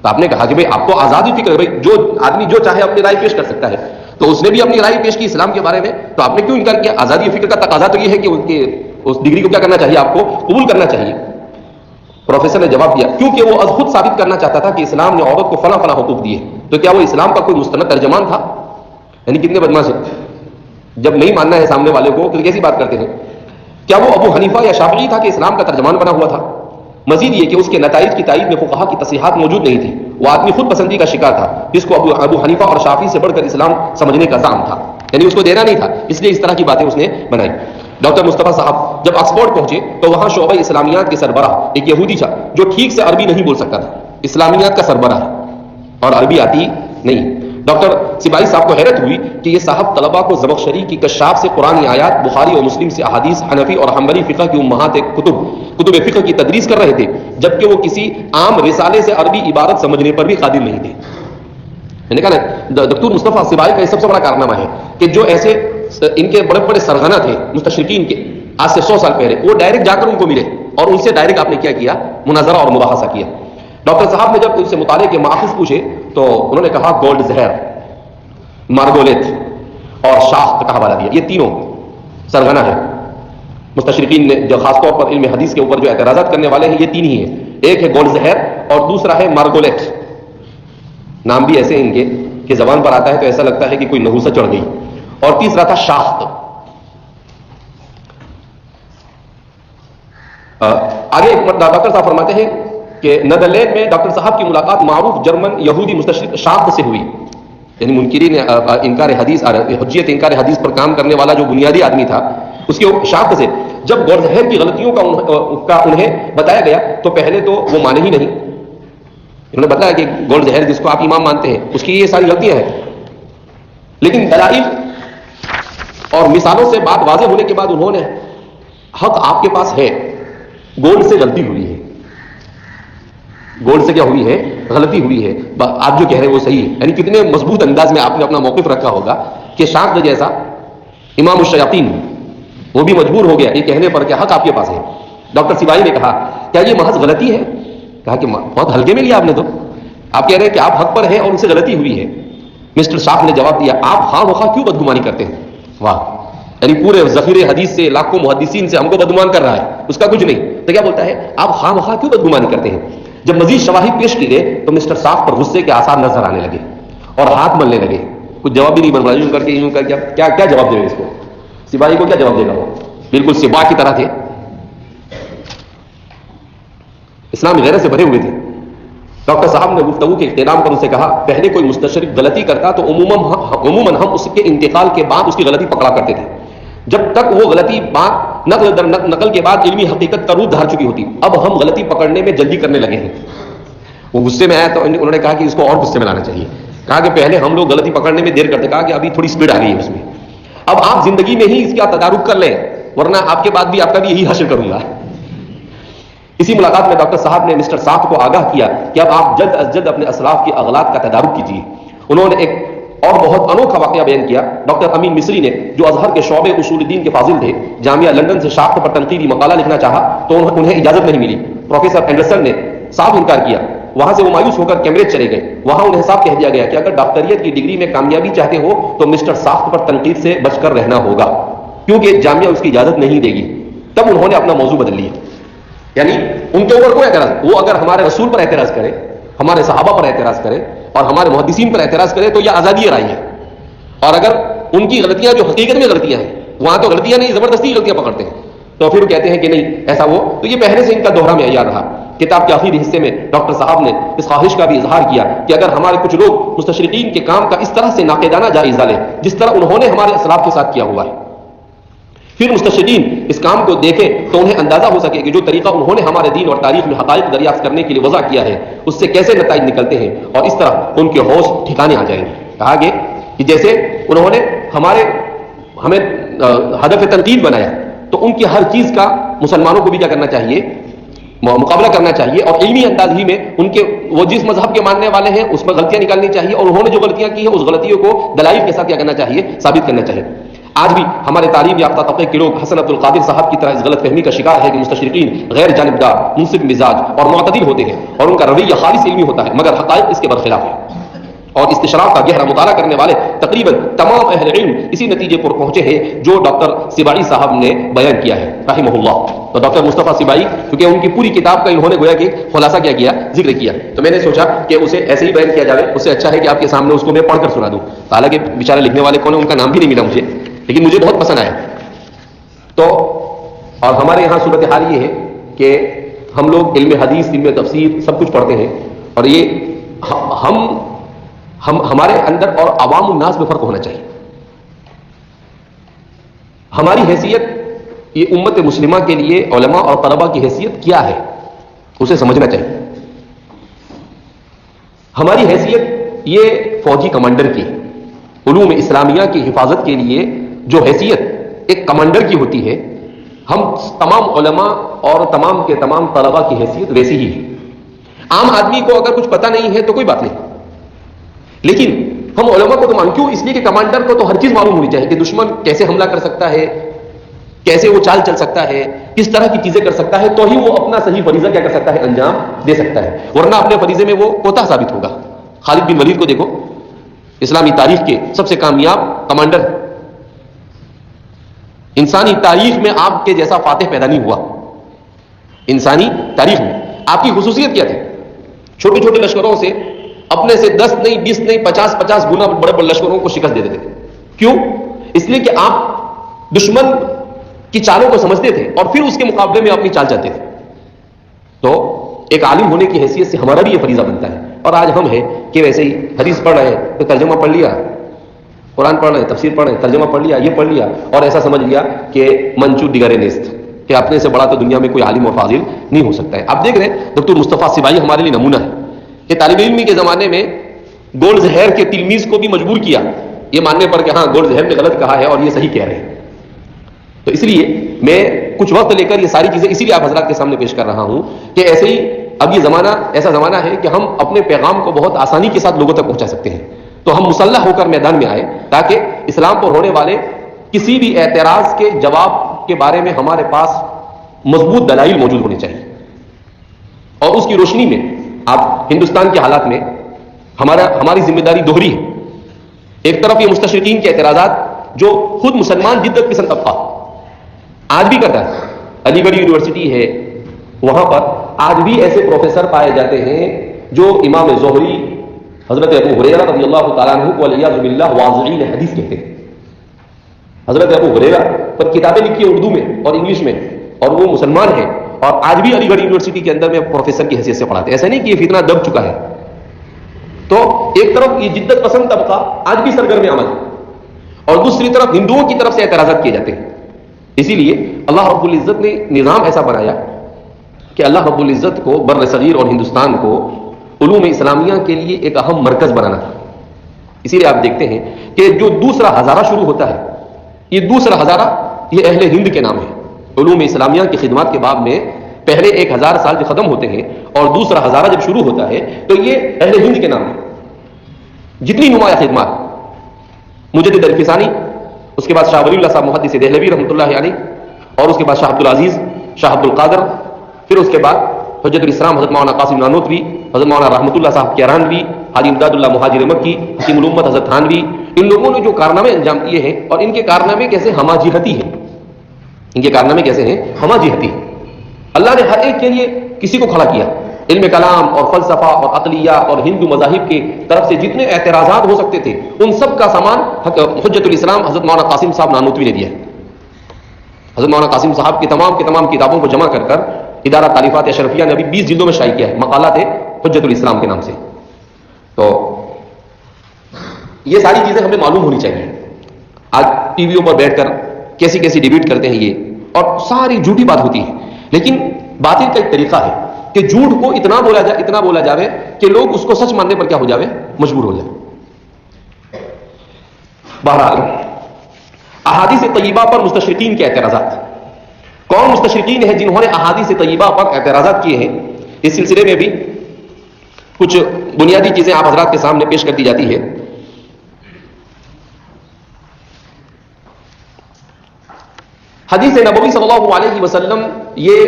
تو آپ نے کہا کہ بھائی آپ کو آزادی فکر ہے، بھائی جو آدمی جو چاہے اپنی رائے پیش کر سکتا ہے. تو اس نے بھی اپنی رائے پیش کی اسلام کے بارے میں، تو آپ نے کیوں انکار کیا؟ آزادی فکر کا تقاضا تو یہ ہے کہ ان کے اس ڈگری کو کیا کرنا چاہیے، آپ کو قبول کرنا چاہیے. پروفیسر نے جواب دیا، کیونکہ وہ از خود ثابت کرنا چاہتا تھا کہ اسلام نے عورت کو فلاں فلاں حقوق دیے. تو کیا وہ اسلام کا کوئی مستند ترجمان تھا؟ یعنی کتنے بدماش ہے. جب نہیں ماننا ہے سامنے والے کو تو کیسی بات کرتے ہیں. کیا وہ ابو حنیفہ یا شافعی تھا کہ اسلام کا ترجمان بنا ہوا تھا؟ مزید یہ کہ اس کے نتائج کی تائید میں فقہا کی تصحیحات موجود نہیں تھی. وہ آدمی خود پسندی کا شکار تھا جس کو ابو حنیفہ اور شافعی سے بڑھ کر اسلام سمجھنے کا زعم تھا. یعنی اس کو دینا نہیں تھا، اس لیے اس طرح کی باتیں اس نے بنائی. ڈاکٹر مصطفیٰ صاحب جب آکسفورڈ پہنچے تو وہاں شعبہ اسلامیات کے سربراہ ایک یہودی تھا جو ٹھیک سے عربی نہیں بول سکتا تھا. اسلامیات کا سربراہ اور عربی آتی نہیں. ڈاکٹر سبائی صاحب کو حیرت ہوئی کہ یہ صاحب طلباء کو زمخشری کی کشاف سے قرآن آیات، بخاری اور مسلم سے احادیث، حنفی اور حنبلی فقہ کی امہات کتب فقہ کی تدریس کر رہے تھے، جبکہ وہ کسی عام رسالے سے عربی عبارت سمجھنے پر بھی قادر نہیں تھے. میں نے کہا نا ڈاکٹر مصطفیٰ سبائی کا یہ سب سے بڑا کارنامہ ہے کہ جو ایسے ان کے بڑے بڑے سرغنہ تھے مستشرقین کے آج سے 100 سال پہلے، وہ ڈائریکٹ جا کر ان کو ملے اور ان سے ڈائریکٹ آپ نے کیا کیا؟ مناظرہ اور مباحثہ کیا. ڈاکٹر صاحب نے جب ان سے مطالعے کے ماخذ پوچھے تو انہوں نے کہا گولڈ زہر، مارگولیت اور شاخ کا حوالہ دیا. یہ تینوں سرغنہ ہیں مستشرقین نے، جو خاص طور پر علم حدیث کے اوپر جو اعتراضات کرنے والے ہیں، یہ تین ہی ہیں. ایک ہے گولڈ زہر اور دوسرا ہے مارگولیٹ. نام بھی ایسے ان کے کہ زبان پر آتا ہے تو ایسا لگتا ہے کہ کوئی نحوست چڑھ گئی. اور تیسرا تھا شاخت. آگے ڈاکٹر صاحب فرماتے ہیں کہ نیدرلینڈ میں ڈاکٹر صاحب کی ملاقات معروف جرمن یہودی مستشرق شاخت سے ہوئی. یعنی منکرین انکار حدیث، حجیت انکار حدیث پر کام کرنے والا جو بنیادی آدمی تھا، اس کے شاخت سے جب گولڈ زہر کی غلطیوں کا انہیں بتایا گیا تو پہلے تو وہ مانے ہی نہیں. انہوں نے بتایا کہ گولڈ زہر جس کو آپ امام مانتے ہیں اس کی یہ ساری غلطیاں ہیں، لیکن دلائل اور مثالوں سے بات واضح ہونے کے بعد انہوں نے حق آپ کے پاس ہے، گولڈ سے غلطی ہوئی ہے، گولڈ سے کیا ہوئی ہے؟ غلطی ہوئی ہے. آپ جو کہہ رہے ہیں وہ صحیح ہے. یعنی کتنے مضبوط انداز میں آپ نے اپنا موقف رکھا ہوگا کہ شاخ جیسا امام الشیاطین وہ بھی مجبور ہو گیا یہ کہنے پر کہ حق آپ کے پاس ہے. ڈاکٹر سبائی نے کہا کیا یہ محض غلطی ہے؟ کہا کہ بہت ہلکے میں لیا آپ نے، تو آپ کہہ رہے ہیں کہ آپ حق پر ہیں اور ان سے غلطی ہوئی ہے. مسٹر شاخ نے جواب دیا، آپ خواہ مخواہ کیوں بدگمانی کرتے ہیں؟ واہ، یعنی پورے ذخیرے حدیث سے لاکھوں محدثین سے ہم کو بدگمان کر رہا ہے، اس کا کچھ نہیں. تو کیا بولتا ہے، آپ خواہ مخواہ کیوں بدگمانی کرتے ہیں؟ جب مزید شواہد پیش کی گئے تو مسٹر صاحب پر غصے کے آثار نظر آنے لگے اور ہاتھ ملنے لگے. کچھ جواب بھی نہیں بن رہا، یوں کر کے یوں کر کے کیا جواب دے گا اس کو؟ سپاہی کو کیا جواب دے گا؟ وہ بالکل سپاہ کی طرح تھے، اسلام غیرت سے بھرے ہوئے تھے. ڈاکٹر صاحب نے گفتگو کے اختتام پر ان سے کہا، پہلے کوئی مستشرق غلطی کرتا تو عموماً ہم اس کے انتقال کے بعد اس کی غلطی پکڑا کرتے تھے. جب تک وہ غلطی بات نقل در نقل کے بعد علمی حقیقت کا روپ دھار چکی ہوتی، اب ہم غلطی پکڑنے میں جلدی کرنے لگے ہیں. وہ غصے میں آیا تو انہوں نے کہا کہ اس کو اور غصے میں لانا چاہیے. کہا کہ پہلے ہم لوگ غلطی پکڑنے میں دیر کرتے، کہا کہ ابھی تھوڑی سپیڈ آ گئی ہے اس میں. اب آپ زندگی میں ہی اس کا تدارک کر لیں، ورنہ آپ کے بعد بھی آپ کا بھی یہی حشر کروں گا. اسی ملاقات میں ڈاکٹر صاحب نے مسٹر ساخت کو آگاہ کیا کہ اب آپ جلد از جلد اپنے اسلاف کی اغلاط کا تدارک کیجیے. انہوں نے ایک اور بہت انوکھا واقعہ بیان کیا. ڈاکٹر امین مصری نے، جو ازہر کے شعبے اصول الدین کے فاضل تھے، جامعہ لندن سے ساخت پر تنقیدی مقالہ لکھنا چاہا تو انہیں اجازت نہیں ملی. پروفیسر اینڈرسن نے صاف انکار کیا. وہاں سے وہ مایوس ہو کر کیمبرج چلے گئے. وہاں انہیں صاف کہہ دیا گیا کہ اگر ڈاکٹریت کی ڈگری میں کامیابی چاہتے ہو تو مسٹر ساخت پر تنقید سے بچ کر رہنا ہوگا، کیونکہ جامعہ اس کی اجازت نہیں دے گی. تب انہوں نے اپنا موضوع بدل لیا. یعنی ان کے اوپر کوئی اعتراض، وہ اگر ہمارے رسول پر اعتراض کرے، ہمارے صحابہ پر اعتراض کرے اور ہمارے محدثین پر اعتراض کرے تو یہ آزادی رائے ہے. اور اگر ان کی غلطیاں جو حقیقت میں غلطیاں ہیں، وہاں تو غلطیاں نہیں، زبردستی غلطیاں پکڑتے ہیں، تو پھر وہ کہتے ہیں کہ نہیں ایسا وہ. تو یہ پہلے سے ان کا دوہرا معیار رہا. کتاب کے آخری حصے میں ڈاکٹر صاحب نے اس خواہش کا بھی اظہار کیا کہ اگر ہمارے کچھ لوگ مستشرقین کے کام کا اس طرح سے ناقدانہ جائزہ لیں جس طرح انہوں نے ہمارے اسلاف کے ساتھ کیا ہوا ہے، پھر مستشرقین اس کام کو دیکھیں تو انہیں اندازہ ہو سکے کہ جو طریقہ انہوں نے ہمارے دین اور تاریخ میں حقائق دریافت کرنے کے لیے وضع کیا ہے اس سے کیسے نتائج نکلتے ہیں، اور اس طرح ان کے ہوش ٹھکانے آ جائیں گے. کہا گیا کہ جیسے انہوں نے ہمیں ہدف تنقید بنایا تو ان کی ہر چیز کا مسلمانوں کو بھی کیا کرنا چاہیے، مقابلہ کرنا چاہیے، اور علمی انداز ہی میں ان کے وہ جس مذہب کے ماننے والے ہیں اس میں غلطیاں نکالنی چاہیے، اور انہوں نے جو غلطیاں کی ہیں اس غلطیوں کو دلائل کے ساتھ کیا کرنا چاہیے، ثابت کرنا چاہیے. آج بھی ہمارے تعلیم یافتہ طبقے کے لوگ حسن عبد القادر صاحب کی طرح اس غلط فہمی کا شکار ہے کہ مستشرقین غیر جانبدار، منصف مزاج اور معتدل ہوتے ہیں اور ان کا رویہ خالص علمی ہوتا ہے، مگر حقائق اس کے برخلاف ہے. اور استشراق کا گہرا مطالعہ کرنے والے تقریباً تمام اہل علم اسی نتیجے پر پہنچے ہیں جو ڈاکٹر سباعی صاحب نے بیان کیا ہے رحمہ اللہ. تو ڈاکٹر مصطفیٰ سباعی، کیونکہ ان کی پوری کتاب کا انہوں نے گویا کہ خلاصہ کیا کیا، ذکر کیا، تو میں نے سوچا کہ اسے ایسے ہی بیان کیا جائے، اس سے اچھا ہے کہ آپ کے سامنے اس کو میں پڑھ کر سنا دوں. حالانکہ بیچارے لکھنے والے کون ہیں ان کا نام بھی نہیں ملا مجھے، لیکن مجھے بہت پسند آیا. تو اور ہمارے یہاں صورتحال یہ ہے کہ ہم لوگ علم حدیث، علم تفسیر سب کچھ پڑھتے ہیں، اور یہ ہمارے اندر اور عوام الناس میں فرق ہونا چاہیے. ہماری حیثیت، یہ امت مسلمہ کے لیے علماء اور طلباء کی حیثیت کیا ہے اسے سمجھنا چاہیے. ہماری حیثیت یہ فوجی کمانڈر کی، علوم اسلامیہ کی حفاظت کے لیے جو حیثیت ایک کمانڈر کی ہوتی ہے، ہم تمام علماء اور تمام کے تمام طلباء کی حیثیت ویسی ہی ہے. عام آدمی کو اگر کچھ پتہ نہیں ہے تو کوئی بات نہیں، لیکن ہم علماء کو تو مان کیوں؟ اس لیے کہ کمانڈر کو تو ہر چیز معلوم ہونی چاہیے کہ دشمن کیسے حملہ کر سکتا ہے، کیسے وہ چال چل سکتا ہے، کس طرح کی چیزیں کر سکتا ہے، تو ہی وہ اپنا صحیح فریضہ کیا کر سکتا ہے، انجام دے سکتا ہے، ورنہ اپنے فریضے میں وہ کوتاہ ثابت ہوگا. خالد بن ولید کو دیکھو، اسلامی تاریخ کے سب سے کامیاب کمانڈر. انسانی تاریخ میں آپ کے جیسا فاتح پیدا نہیں ہوا. انسانی تاریخ میں آپ کی خصوصیت کیا تھی؟ چھوٹے چھوٹے لشکروں سے اپنے سے 10 نہیں 20 نہیں 50 گنا بڑے بڑے لشکروں کو شکست دے دیتے تھے. کیوں؟ اس لیے کہ آپ دشمن کی چالوں کو سمجھتے تھے اور پھر اس کے مقابلے میں اپنی چال چلتے تھے. تو ایک عالم ہونے کی حیثیت سے ہمارا بھی یہ فریضہ بنتا ہے. اور آج ہم ہیں کہ ویسے ہی حدیث پڑھ رہے ہیں تو ترجمہ پڑھ لیا، قرآن پڑھ رہے ہیں تفسیر پڑھ رہے ہیں ترجمہ پڑھ لیا، یہ پڑھ لیا، اور ایسا سمجھ لیا کہ منچو دیگر نیست، کہ اپنے سے بڑا تو دنیا میں کوئی عالم اور فاضل نہیں ہو سکتا ہے. آپ دیکھ رہے ہیں ڈاکٹر مصطفیٰ سباعی ہمارے لیے نمونہ ہے کہ طالب علمی کے زمانے میں گول زہر کے تلمیذ کو بھی مجبور کیا یہ ماننے پر کہ ہاں گول زہر نے غلط کہا ہے اور یہ صحیح کہہ رہے ہیں. تو اس لیے میں کچھ وقت لے کر یہ ساری چیزیں اسی لیے آپ حضرات کے سامنے پیش کر رہا ہوں کہ ایسے ہی اب یہ زمانہ ایسا زمانہ ہے کہ ہم اپنے پیغام کو بہت آسانی کے ساتھ لوگوں تک پہنچا سکتے ہیں. تو ہم مسلح ہو کر میدان میں آئے تاکہ اسلام پر ہونے والے کسی بھی اعتراض کے جواب کے بارے میں ہمارے پاس مضبوط دلائل موجود ہونے چاہیے. اور اس کی روشنی میں آپ ہندوستان کے حالات میں ہماری ذمہ داری دوہری ہے. ایک طرف یہ مستشرقین کے اعتراضات جو خود مسلمان جدت پسند طبقہ آج بھی کرتا ہے. علی گڑھ یونیورسٹی ہے، وہاں پر آج بھی ایسے پروفیسر پائے جاتے ہیں جو امام زہری، حضرت ابو ہریرہ رضی اللہ تعالیٰ عنہ کو والعیاذ باللہ واضعین حدیث کہتے ہیں. حضرت ابو ہریرہ پر کتابیں لکھی ہیں اردو میں اور انگلش میں، اور وہ مسلمان ہیں اور آج بھی علی گڑھ یونیورسٹی کے اندر میں پروفیسر کی حیثیت سے پڑھاتے ہیں. ایسا نہیں کہ یہ فتنہ دب چکا ہے. تو ایک طرف یہ جدت پسند طبقہ آج بھی سرگرم عمل ہے، اور دوسری طرف ہندوؤں کی طرف سے اعتراضات کیے جاتے ہیں اسی لیے اللہ رب العزت نے نظام ایسا بنایا کہ اللہ رب العزت کو بر صغیر اور ہندوستان کو علوم اسلامیہ کے لیے ایک اہم مرکز بنانا تھا. اسی لیے آپ دیکھتے ہیں کہ جو دوسرا ہزارہ شروع ہوتا ہے، یہ دوسرا ہزارہ یہ اہل ہند کے نام ہے. علوم اسلامیہ کی خدمات کے باب میں پہلے 1000 سال جو ختم ہوتے ہیں اور دوسرا ہزارہ جب شروع ہوتا ہے تو یہ اہل ہند کے نام ہے. جتنی نمایاں خدمات مجدد الفسانی، اس کے بعد شاہ ولی اللہ صاحب محدث دہلوی رحمۃ اللہ علیہ، اور اس کے بعد شاہ عبد العزیز، شاہ عبد القادر، پھر اس کے بعد حجت الاسلام حضرت مولانا قاسم نانوتوی، حضرت مولانا رحمۃ اللہ صاحب کیرانوی، حاجی امداد اللہ مہاجر مکی، حکیم الامت حضرت تھانوی، ان لوگوں نے جو کارنامے انجام دیے ہیں اور ان کے کارنامے کیسے ہمہ جہتی ہیں، ان کے کارنامے کیسے ہیں ہمہ جہتی ہیں. اللہ نے ہر ایک کے لیے کسی کو کھڑا کیا. علم کلام اور فلسفہ اور عقلیات اور ہندو مذاہب کی طرف سے جتنے اعتراضات ہو سکتے تھے ان سب کا سامان حجت الاسلام حضرت مولانا قاسم صاحب نانوتوی نے دیا ہے. حضرت مولانا قاسم صاحب کی تمام کتابوں کو جمع کر ادارہ تعلیفات اشرفیہ نے ابھی 20 جلدوں میں شائع کیا ہے، مقالات حجت الاسلام کے نام سے. تو یہ ساری چیزیں ہمیں معلوم ہونی چاہیے. آج ٹی ویوں پر بیٹھ کر کیسی کیسی ڈیبیٹ کرتے ہیں یہ، اور ساری جھوٹی بات ہوتی ہے. لیکن باطل کا ایک طریقہ ہے کہ جھوٹ کو اتنا بولا جاوے کہ لوگ اس کو سچ ماننے پر کیا ہو جاوے، مجبور ہو جائے. بہرحال احادیث طیبہ پر مستشرقین کے اعتراضات. کون مستشرقین ہیں جنہوں نے احادیث طیبہ پر اعتراضات کیے ہیں؟ اس سلسلے میں بھی کچھ بنیادی چیزیں آپ حضرات کے سامنے پیش کر دی جاتی ہے. حدیث نبوی صلی اللہ علیہ وسلم یہ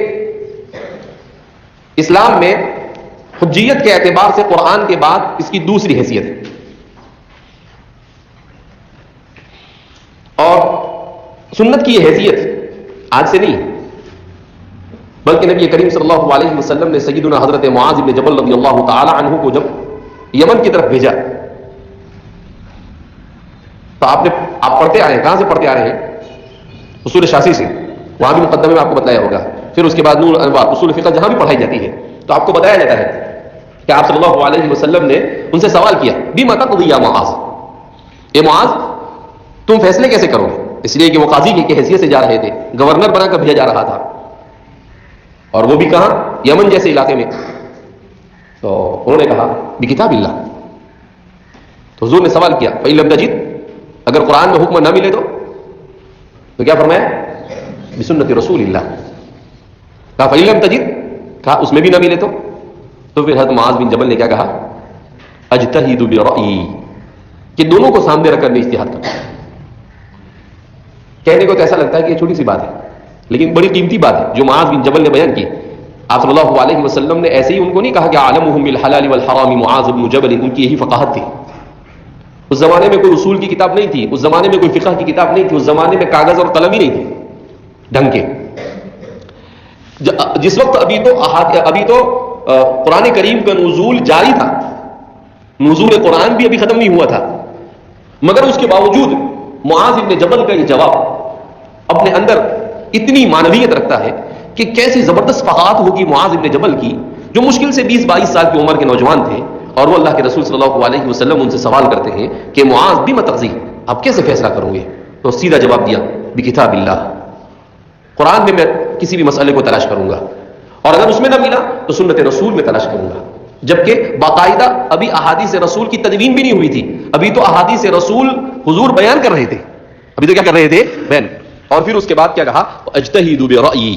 اسلام میں حجیت کے اعتبار سے قرآن کے بعد اس کی دوسری حیثیت ہے. اور سنت کی یہ حیثیت آج سے نہیں، بلکہ نبی کریم صلی اللہ علیہ وسلم نے سیدنا حضرت معاذ بن جبل رضی اللہ تعالی عنہ کو جب یمن کی طرف بھیجا تو آپ پڑھتے آ رہے ہیں. کہاں سے پڑھتے آ رہے ہیں؟ اصول شاسی سے، وہاں بھی مقدمے میں آپ کو بتایا ہوگا. پھر اس کے بعد نور انوار اصول فقہ جہاں بھی پڑھائی جاتی ہے تو آپ کو بتایا جاتا ہے کہ آپ صلی اللہ علیہ وسلم نے ان سے سوال کیا، بما تقضی یا معاذ، اے معاذ تم فیصلے کیسے کرو گے؟ اس لیے کہ وہ قاضی کی حیثیت سے جا رہے تھے، گورنر بنا کر بھیجا جا رہا تھا، اور وہ بھی کہاں؟ یمن جیسے علاقے میں. تو انہوں نے کہا بکتاب اللہ. تو حضور نے سوال کیا فإن لم تجد، اگر قرآن میں حکم نہ ملے تو کیا فرمایا؟ بسنت رسول اللہ. کہا فإن لم تجد، کہا اس میں بھی نہ ملے تو پھر حضرت معاذ بن جبل نے کیا کہا؟ اجتہد برأیی، کہ دونوں کو سامنے رکھ کر میں اجتہاد کرتا ہوں. کہنے کو تو ایسا لگتا ہے کہ یہ چھوٹی سی بات ہے، لیکن بڑی قیمتی بات ہے جو معاذ بن جبل نے بیان کی. آپ صلی اللہ علیہ وسلم نے ایسے ہی ان کو نہیں کہا کہ عالمہم بالحلال والحرام معاذ بن جبل، ان کی یہی فقاہت تھی. اس زمانے میں کوئی اصول کی کتاب نہیں تھی، اس زمانے میں کوئی فقہ کی کتاب نہیں تھی، اس زمانے میں کاغذ اور قلم ہی نہیں تھی ڈھنگ کے. جس وقت ابھی تو قرآن کریم کا نزول جاری تھا، نزول قرآن بھی ابھی ختم نہیں ہوا تھا، مگر اس کے باوجود معاذ بن جبل کا یہ جواب اپنے اندر اتنی معنویت رکھتا ہے کہ کیسی زبردست فقاہت ہوگی معاذ بن جبل کی، جو مشکل سے 20-22 سال کی عمر کے نوجوان تھے، اور وہ اللہ کے رسول صلی اللہ علیہ وسلم ان سے سوال کرتے ہیں کہ معاذ بما تقضی، آپ کیسے فیصلہ کرو گے؟ تو سیدھا جواب دیا بکتاب اللہ، قرآن میں کسی بھی مسئلے کو تلاش کروں گا، اور اگر اس میں نہ ملا تو سنت رسول میں تلاش کروں گا. جبکہ باقاعدہ ابھی احادیث رسول کی تدوین بھی نہیں ہوئی تھی، ابھی تو احادیث رسول حضور بیان کر رہے تھے، ابھی تو کیا کر رہے تھے؟ بیان. اور پھر اس کے بعد کیا کہا؟ اجتہد برأیی،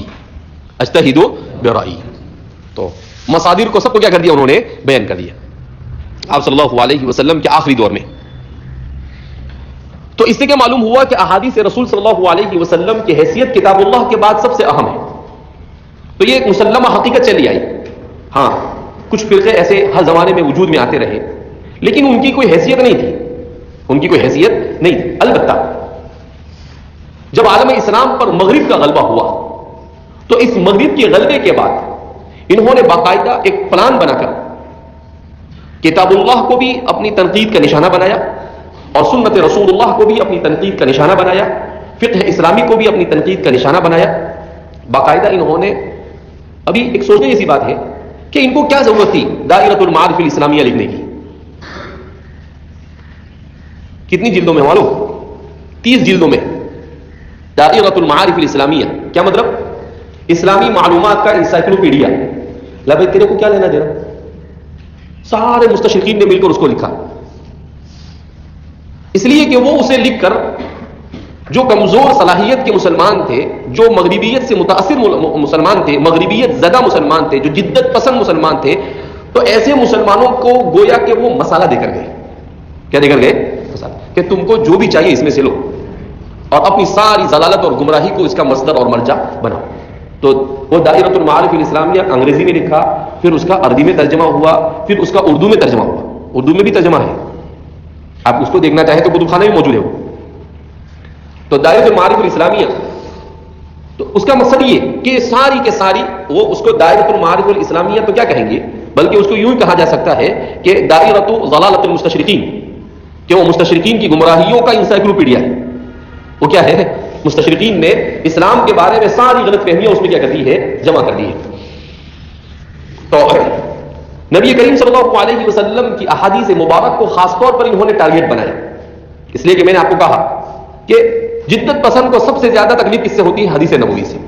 اجتہد برأیی. تو مصادر کو سب کو کیا کر دیا؟ انہوں نے بیان کر دیا آپ صلی اللہ علیہ وسلم کے آخری دور میں. تو اس سے کیا معلوم ہوا کہ احادیث رسول صلی اللہ علیہ وسلم کی حیثیت کتاب اللہ کے بعد سب سے اہم ہے. تو یہ ایک مسلمہ حقیقت چلی آئی. ہاں کچھ فرقے ایسے ہر زمانے میں وجود میں آتے رہے، لیکن ان کی کوئی حیثیت نہیں تھی، ان کی کوئی حیثیت نہیں تھی. البتہ جب عالم اسلام پر مغرب کا غلبہ ہوا تو اس مغرب کے غلبے کے بعد انہوں نے باقاعدہ ایک پلان بنا کر کتاب اللہ کو بھی اپنی تنقید کا نشانہ بنایا، اور سنت رسول اللہ کو بھی اپنی تنقید کا نشانہ بنایا، فقہ اسلامی کو بھی اپنی تنقید کا نشانہ بنایا. باقاعدہ انہوں نے، ابھی ایک سوچنے جیسی بات ہے کہ ان کو کیا ضرورت تھی دائرۃ المعارف الاسلامیہ لکھنے کی؟ کتنی جلدوں میں معلوم؟ 30 جلدوں میں دائرۃ المعارف الاسلامیہ، کیا مطلب؟ اسلامی معلومات کا انسائکلوپیڈیا. بھائی تیرے کو کیا لینا دینا؟ سارے مستشرقین نے مل کر اس کو لکھا، اس لیے کہ وہ اسے لکھ کر جو کمزور صلاحیت کے مسلمان تھے، جو مغربیت سے متاثر مسلمان تھے، مغربیت زدہ مسلمان تھے، جو جدت پسند مسلمان تھے، تو ایسے مسلمانوں کو گویا کہ وہ مسالہ دے کر گئے. کیا دے کر گئے؟ مسالہ، کہ تم کو جو بھی چاہیے اس میں سے لو اور اپنی ساری ضلالت اور گمراہی کو اس کا مصدر اور مرجع بناؤ. تو وہ دائرۃ المعارف الاسلامیہ انگریزی میں لکھا، پھر اس کا عربی میں ترجمہ ہوا، پھر اس کا اردو میں ترجمہ ہوا. اردو میں بھی ترجمہ ہے، آپ اس کو دیکھنا چاہیں تو کتب خانے میں موجود ہے وہ. تو دائرۃ المعارف الاسلامیہ، تو اس کا مقصد یہ کہ ساری کے ساری وہ اس کو دائرۃ المعارف الاسلامیہ تو کیا کہیں گے، بلکہ اس کو یوں ہی کہا جا سکتا ہے کہ دائرۃ ضلالۃ المستشرقین، کہ وہ مستشرقین کی گمراہیوں کا انسائکلوپیڈیا ہے. وہ کیا ہے؟ مستشرقین نے اسلام کے بارے میں ساری غلط فہمیاں اس میں کیا کر دی ہے؟ جمع کر دی ہے. تو نبی کریم صلی اللہ علیہ وسلم کی احادیث مبارک کو خاص طور پر انہوں نے ٹارگیٹ بنایا، اس لیے کہ میں نے آپ کو کہا کہ جدت پسند کو سب سے زیادہ تکلیف کس سے ہوتی ہے؟ حدیث نبوی سے.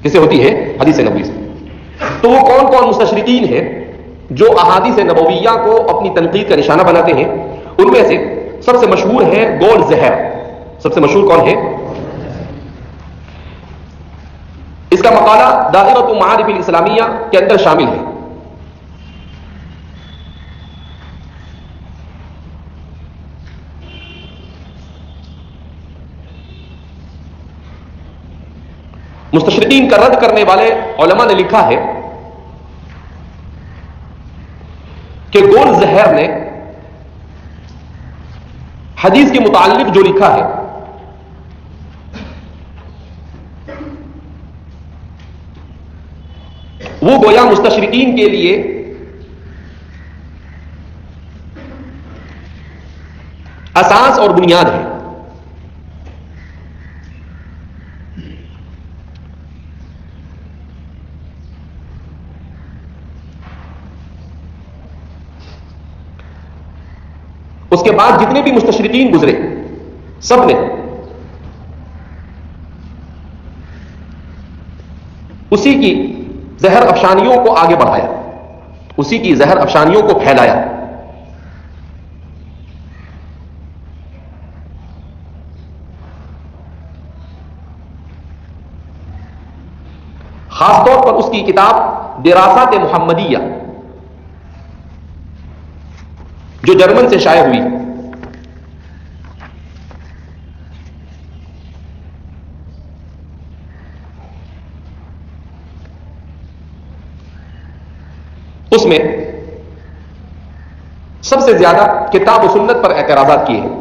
کس سے ہوتی ہے؟ حدیث نبوی سے. تو وہ کون کون مستشرقین ہیں جو احادیث نبویہ کو اپنی تنقید کا نشانہ بناتے ہیں؟ ان میں سے سب سے مشہور ہے گول زہر. سب سے مشہور کون ہے؟ اس کا مقالہ دائرۃ المعارف الاسلامیہ کے اندر شامل ہے. مستشرقین کا رد کرنے والے علماء نے لکھا ہے کہ گول زہر نے حدیث کے متعلق جو لکھا ہے وہ گویا مستشرقین کے لیے اساس اور بنیاد ہے. اس کے بعد جتنے بھی مستشرقین گزرے سب نے اسی کی زہر افشانیوں کو آگے بڑھایا، اسی کی زہر افشانیوں کو پھیلایا. خاص طور پر اس کی کتاب دراسات محمدیہ جو جرمن سے شائع ہوئی، اس میں سب سے زیادہ کتاب و سنت پر اعتراضات کیے ہیں.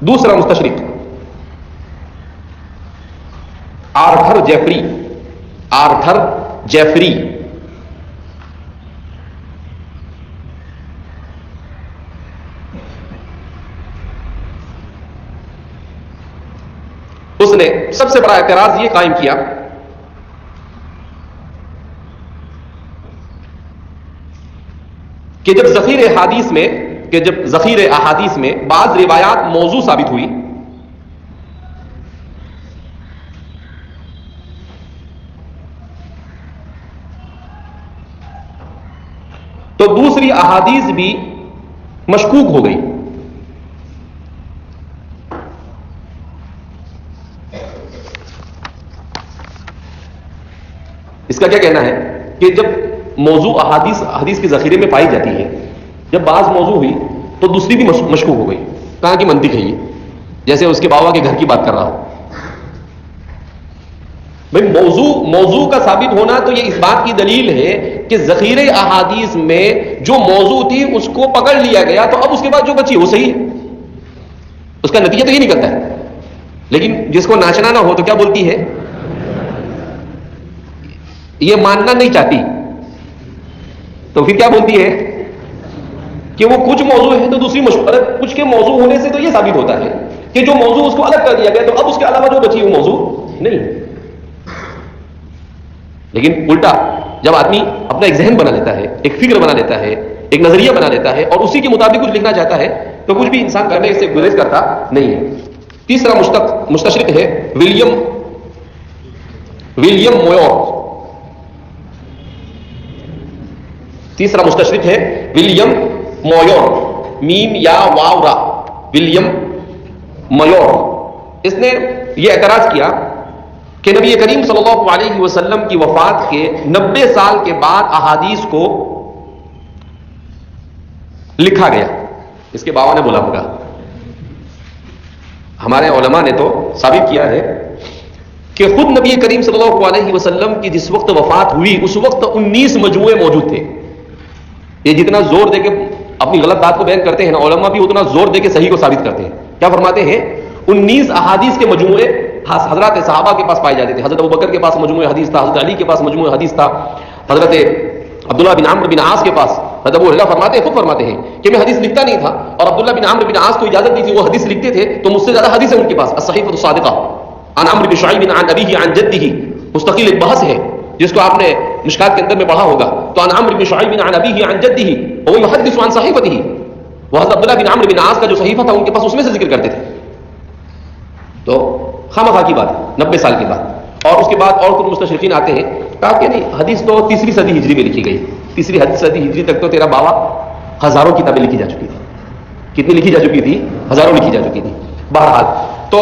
دوسرا مستشرق آرتھر جیفری. آرتھر جیفری اس نے سب سے بڑا اعتراض یہ قائم کیا کہ جب ذخیر احادیث میں بعض روایات موضوع ثابت ہوئی تو دوسری احادیث بھی مشکوک ہو گئی. اس کا کیا کہنا ہے کہ جب موضوع حدیث کے ذخیرے میں پائی جاتی ہے، جب بعض موضوع ہوئی تو دوسری بھی مشکوک ہو گئی. کہاں کی منطق ہے یہ؟ جیسے اس کے باوا کے گھر کی بات کر رہا ہوں. بھائی موضوع کا ثابت ہونا تو یہ اس بات کی دلیل ہے کہ ذخیرے احادیث میں جو موضوع تھی اس کو پکڑ لیا گیا، تو اب اس کے بعد جو بچی وہ صحیح ہے. اس کا نتیجہ تو یہ نکلتا ہے. لیکن جس کو ناچنا نہ ہو تو کیا بولتی ہے؟ یہ ماننا نہیں چاہتی تو پھر کیا بولتی ہے؟ کہ وہ کچھ موضوع ہے تو دوسری کچھ کے موضوع ہونے سے تو یہ ثابت ہوتا ہے کہ جو موضوع اس کو الگ کر دیا گیا تو اب اس کے علاوہ جو بچی وہ موضوع نہیں. لیکن الٹا جب آدمی اپنا ایک ذہن بنا لیتا ہے، ایک فکر بنا لیتا ہے، ایک نظریہ بنا لیتا ہے اور اسی کے مطابق کچھ لکھنا چاہتا ہے تو کچھ بھی انسان کرنے سے گریز کرتا نہیں ہے. تیسرا مستشرق ہے ولیم مویر. تیسرا مستشرق ہے ولیم مویر، میم یا واو را، ولیم مویر. اس نے یہ اعتراض کیا کہ نبی کریم صلی اللہ علیہ وسلم کی وفات کے 90 سال کے بعد احادیث کو لکھا گیا. اس کے بابا نے بولا ہوگا. ہمارے علماء نے تو ثابت کیا ہے کہ خود نبی کریم صلی اللہ علیہ وسلم کی جس وقت وفات ہوئی اس وقت 19 مجموعے موجود تھے. یہ جتنا زور دے کے اپنی غلط بات کو بیان کرتے ہیں نا، علماء بھی اتنا زور دے کے صحیح کو ثابت کرتے ہیں. کیا فرماتے ہیں؟ 19 احادیث کے مجموعے حضرات صحابہ کے پاس پائے جاتے تھے. حضرت ابوبکر کے پاس مجموعہ حدیث تھا، حضرت علی کے پاس مجموعہ حدیث تھا، حضرت عبداللہ بن عمرو بن عاص کے پاس. حضرت ابو ہریرہ خود فرماتے ہیں کہ میں حدیث لکھتا نہیں تھا اور عبداللہ بن عمرو بن عاص کو اجازت دی تھی، وہ حدیث لکھتے تھے تو مجھ سے زیادہ حدیث ہے ان کے پاس. الصحیفۃ الصادقہ عن عمرو بن شعیب عن ابیہ عن جدہ، مستقل ایک بحث ہے جس کو آپ نے مشکات کے اندر میں پڑھا ہوگا. تو عن عمرو بن شعیب عن ابیہ عن جدہ وهو يحدث عن صحیفته، وہ حضرت عبداللہ بن عمرو بن عاص کا جو صحیفہ تھا ان کے پاس اس میں سے ذکر کرتے تھے. تو خامخواہ کی بات ہے 90 سال کے بعد. اور اس کے بعد اور کچھ مستشرقین آتے ہیں کہا کہ نہیں، حدیث تو 3 صدی ہجری میں لکھی گئی. 3 صدی ہجری تک تو تیرا بابا ہزاروں کتابیں لکھی جا چکی تھی. کتنی لکھی جا چکی تھی؟ ہزاروں لکھی جا چکی تھی. بہرحال تو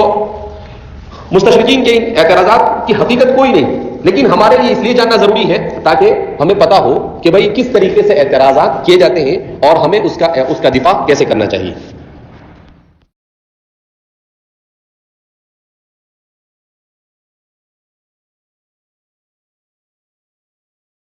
مستشرقین کے اعتراضات کی حقیقت کوئی نہیں، لیکن ہمارے لیے اس لیے جاننا ضروری ہے تاکہ ہمیں پتا ہو کہ بھئی کس طریقے سے اعتراضات کیے جاتے ہیں اور ہمیں اس کا دفاع کیسے کرنا چاہیے.